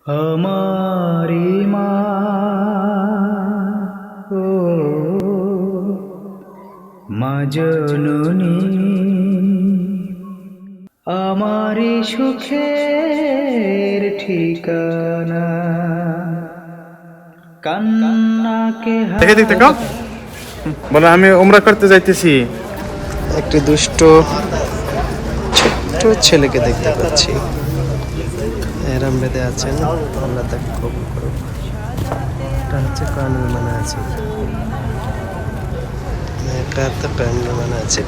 हमारी माँ ओ माँ जननी हमारी সুখের ঠিকানা কান্না কে দেখে দেখতে কাও বলে আমি উমরা করতে যাইতেছি। একটি দুষ্ট ছোট্ট ছেলেকে দেখতে পাচ্ছি, এরাম বেঁধে আছেন। আল্লাহ তাকে কবুল করুক। এটা হচ্ছে কানুন মানে আছে, এটা তো কানুন মানে আছে।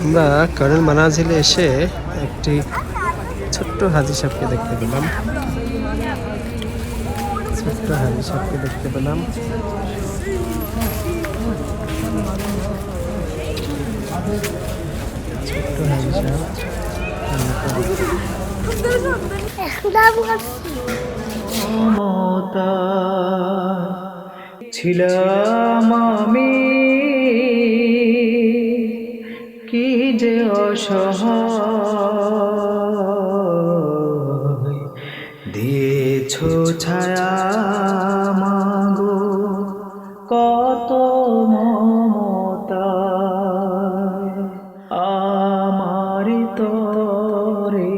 আমরা কারণ মানাজিলে এসে একটি ছোট্ট হাজি সাহেবকে দেখতে পেলাম, ছোট্ট হাজি সাহেবকে দেখতে পেলাম। ছোট্ট হাজি সাহেব মমতা ছিলাম আমি, কি যে অসহায় দিয়েছো ছায়া মাগো কত মমতা আমার তরে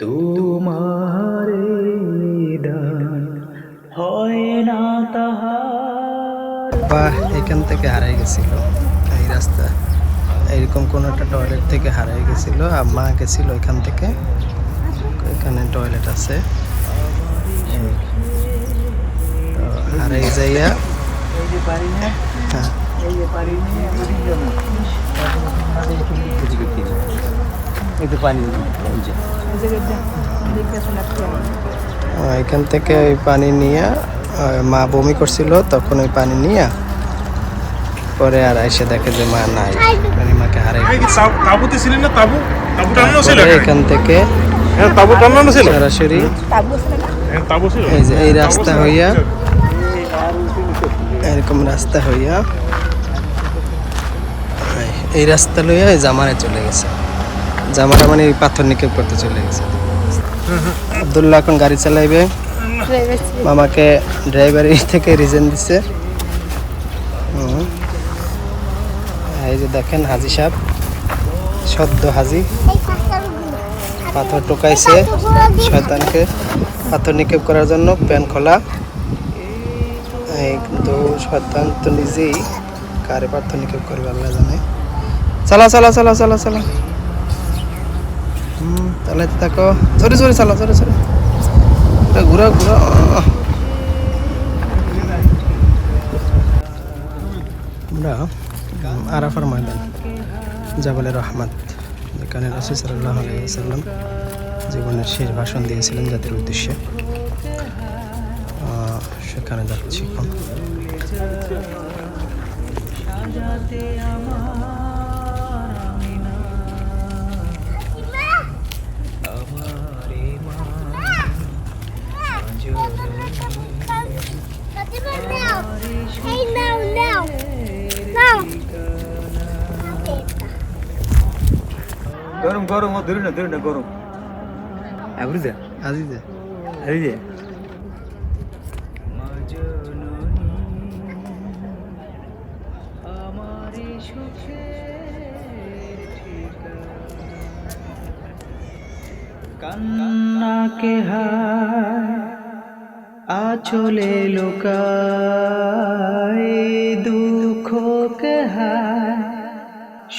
তোমারে দান হয় না তাহার। বাহ, এখান থেকে হারাই গেছিল এই রাস্তা, এইরকম কোনো একটা টয়লেট থেকে হারাই গেছিল। আর মা গেছিল এখান থেকে, এখানে টয়লেট আছে, হারাই যাইয়া এখান থেকে ওই পানি নিয়ে মা বমি করছিল, তখন ওই পানি নিয়ে পরে আর এসে দেখে যে মা নাই, মানে মাকে হারাই তাবুতে ছিলেন না? তাবু টানানো ছিল এখান থেকে তাবু টানানো ছিল সরাসরি তাবু ছিল। এই যে এই রাস্তা হইয়া, এরকম রাস্তা হইয়া এই রাস্তা লইয়া এই জামারে চলে গেছে। জামারা মানে এই পাথর নিক্ষেপ করতে চলে গেছে। আব্দুল্লাহ এখন গাড়ি চালাইবে, মামাকে ড্রাইভারি থেকে রিজেন দিছে। এই যে দেখেন হাজি সাহেব, সদ্য হাজি, পাথর টোকাইছে শয়তানকে পাথর নিক্ষেপ করার জন্য, প্যান খোলা। কিন্তু শয়তান তো নিজেই কারে পাথর নিক্ষেপ করবে আল্লাহ জানে। চালা চালা চালা চালা চালা, চালাইতে থাকো, সরি সরি চালা, সরি সরি, ঘুরা ঘুরা। আমরা আরাফার ময়দান, জাবালে রহমত, যেখানে রাসূল সাল্লাল্লাহু আলাইহি ওয়াসাল্লাম জীবনের শেষ ভাষণ দিয়েছিলেন জাতির উদ্দেশ্যে, সেখানে যাচ্ছি এখন। গরম গরম ধরে না গরম বুঝে আজিজে এই যে কান্না কে হায় আচলে লোকায়, দুঃখ কে হায়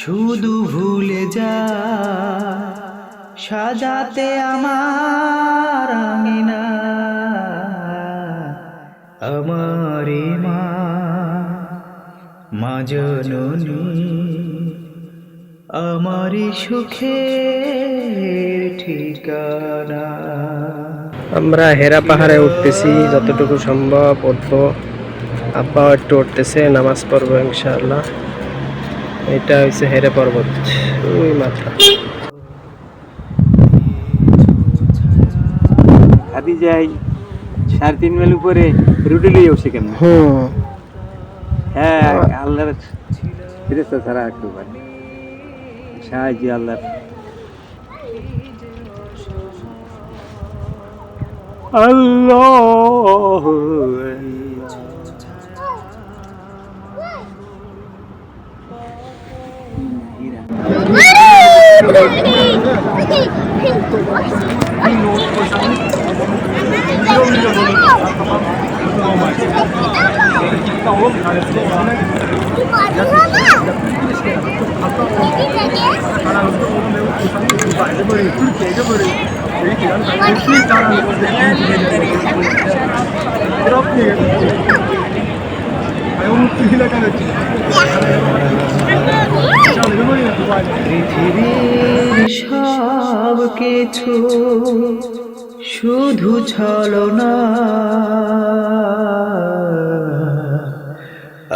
শুধু ভুলে যা সাজাতে আমার আঙিনা। আমারি মা মা জননী আমারি সুখের ঠিকানা। আমরা হেরা পাহাড়ে উঠতেছি, যতটুকু সম্ভব উঠবো। আব্বাও একটু উঠতেছে, নামাজ পড়বো ইনশাআল্লাহ। এটা হচ্ছে হেরা পর্বত, ওই মাথা। আদি যাই 3.5 মাইল উপরে রুটি লইয়া সেখানে। হুম, হ্যাঁ আল্লাহর ফেরেশতা ছাড়া আর কেউ পারে না। সাহায্য আল্লাহ। আল্লাহু পৃথিবীর সব কিছু শুধু ছলনা,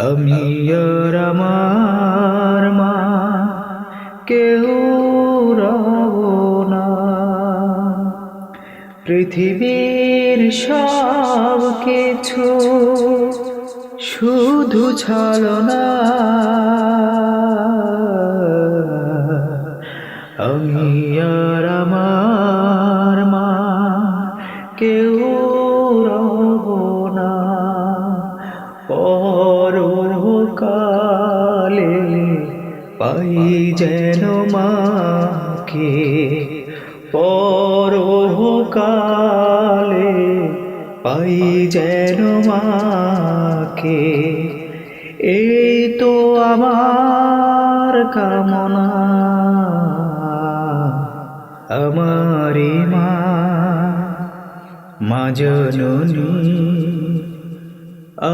আমি আর আমার মা কেউ রব না। পৃথিবীর সব কিছু শুধু ছলনা, আমি আর আমার মা কেউ রব না। পরকালে পাই যেন মাকে, পরকালে পাই যেন মাকে, এই তো আমার কামনা। আমারি মা, মা জননী,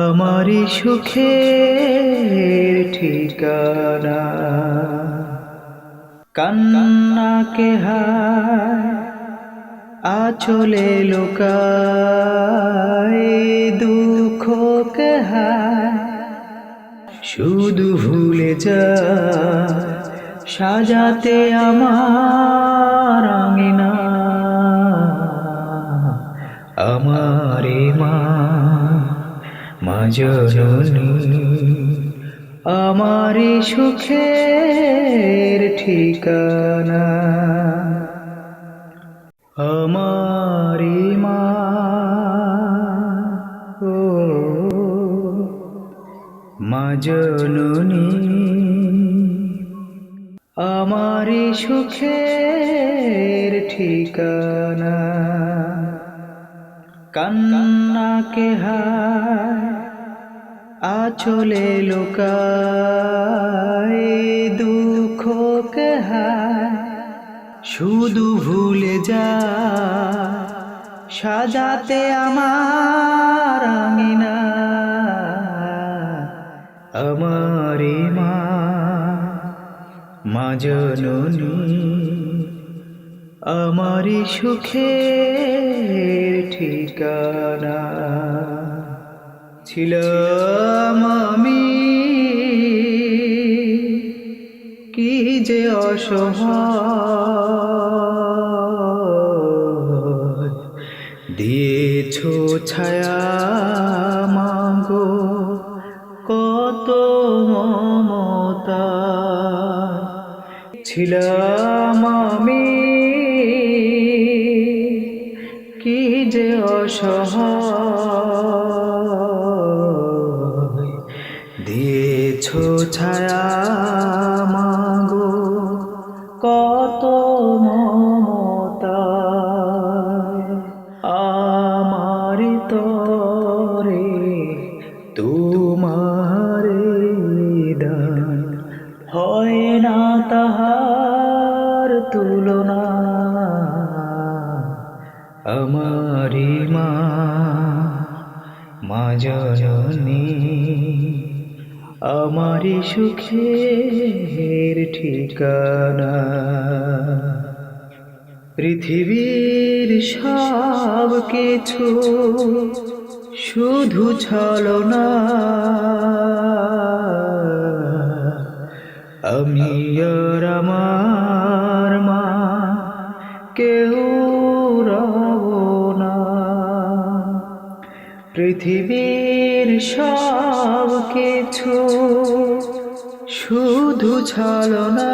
আমারি সুখের ঠিকানা। কান্নাকে হায় আঁচলে লুকায়, দুঃখকে হায় শুধু ভুলে যায় সাজাতে আমার আঙিনা। আমারে মা, মা জননী, আমারি সুখের ঠিকানা। আমারি মা, ও মা জননী, আমারি সুখের ঠিকানা। কান্নাকে হায় আঁচলে লুকায়, দুঃখকে হায় শুধু ভুলে যায় সাজাতে আমার আঙিনা। আমারি মা, মা জননী, আমারি সুখের ঠিকানা। ছিলাম আমি কি যে অসহায়, দিয়েছো ছায়া মাগো কত মমতা। ছিলাম আমি কি যে অসহায়, দিয়েছো ছায়া মাগো কত মমতা। আমারি তরে তোমারে দান, হয় না তাহার তুলনা। আমারি মা, মা জননী, আমারি সুখের ঠিকানা। পৃথিবীর সব কিছু শুধু ছলনা, আমি আর আমার মা কেউ রব না। পৃথিবীর সব কিছু শুধু ছলনা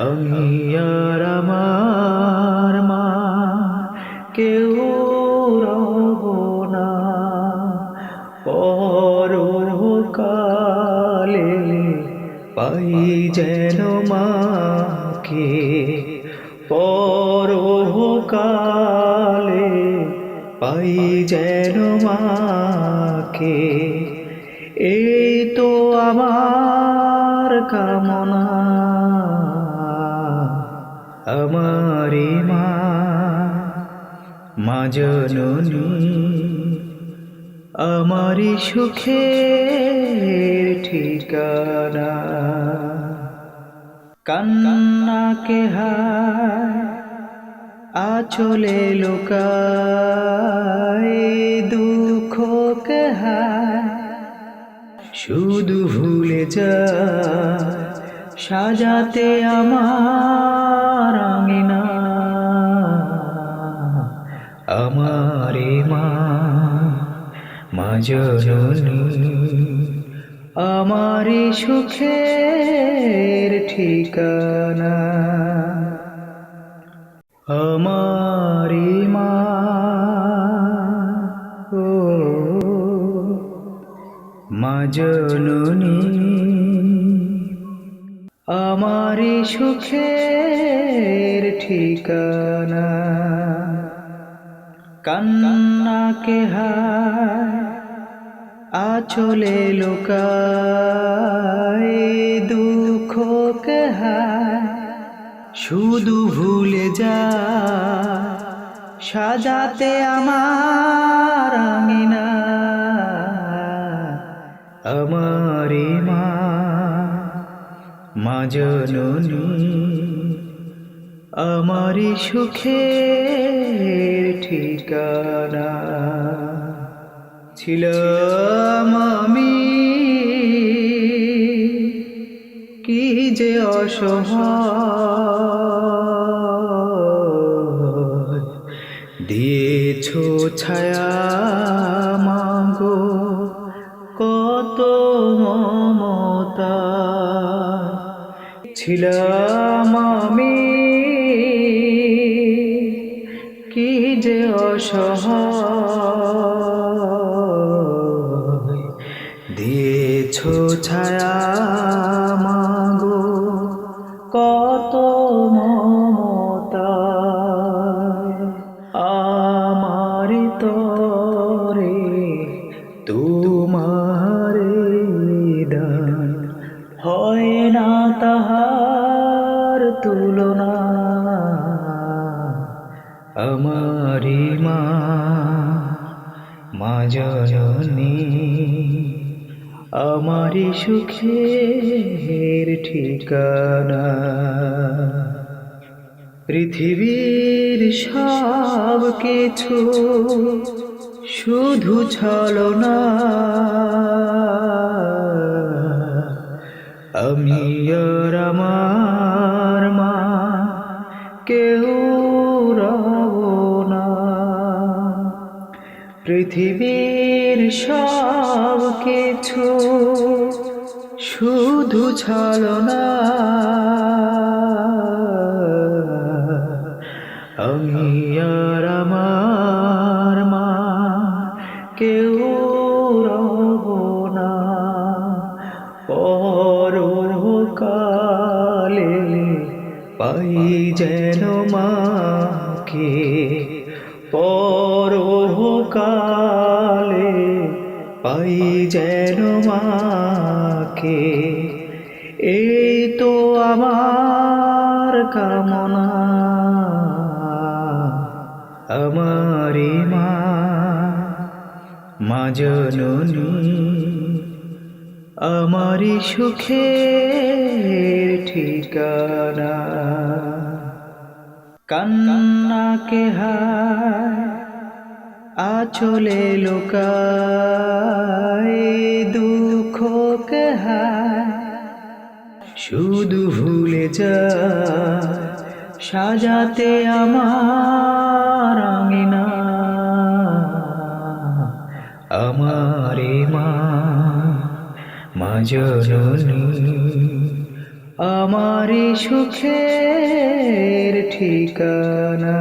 আমি আর আমার মা কেউ রব না পরকালে পাই যেন মাকে পরকালে পাই যেন মাকে এই তো আমার কামনা আমারি মা মা জননী আমারি সুখের ঠিকানা কান্নাকে হায় আঁচলে লুকায় দুঃখকে হায় শুধু ভুলে যায় সাজাতে আমার আঙিনা আমারে মা মা জননী আমারি সুখের ঠিকানা আমারি মা ও মা জননী আমারি সুখের ঠিকানা কান্নাকে হায় আঁচলে লুকায় দুঃখকে হায় শুধু ভুলে যায় সাজাতে আমার আঙিনা আমারি মা মা জননী আমারি সুখের ঠিকানা ছিলাম আমি কি যে অসহায় দিয়েছো ছায়া মাগো কত মমতা ছিলাম আমি কি যে অসহায় দিয়েছো ছায়া মাগো কত মমতা আমারি তরে তোমারে দান হয় না তাহার তুলনা আমারি মা মা জননী আমারি সুখের ঠিকানা পৃথিবীর সব কিছু শুধু ছলনা আমি আর আমার মা কেউ রব না পৃথিবীর সব কিছু শুধু ছলনা আমি আর আমার মা কেউ রব না পরকালে পাই যেন মাকে পরকালে পাই যেন মাকে এই তো আমার কামনা আমারি মা মা জননী আমারি সুখের ঠিকানা কান্নাকে হায় আঁচলে লুকায় দুঃখকে হায় শুধু ভুলে যায় সাজাতে আমার আঙিনা আমারে মা জননী আমারি সুখের ঠিকানা।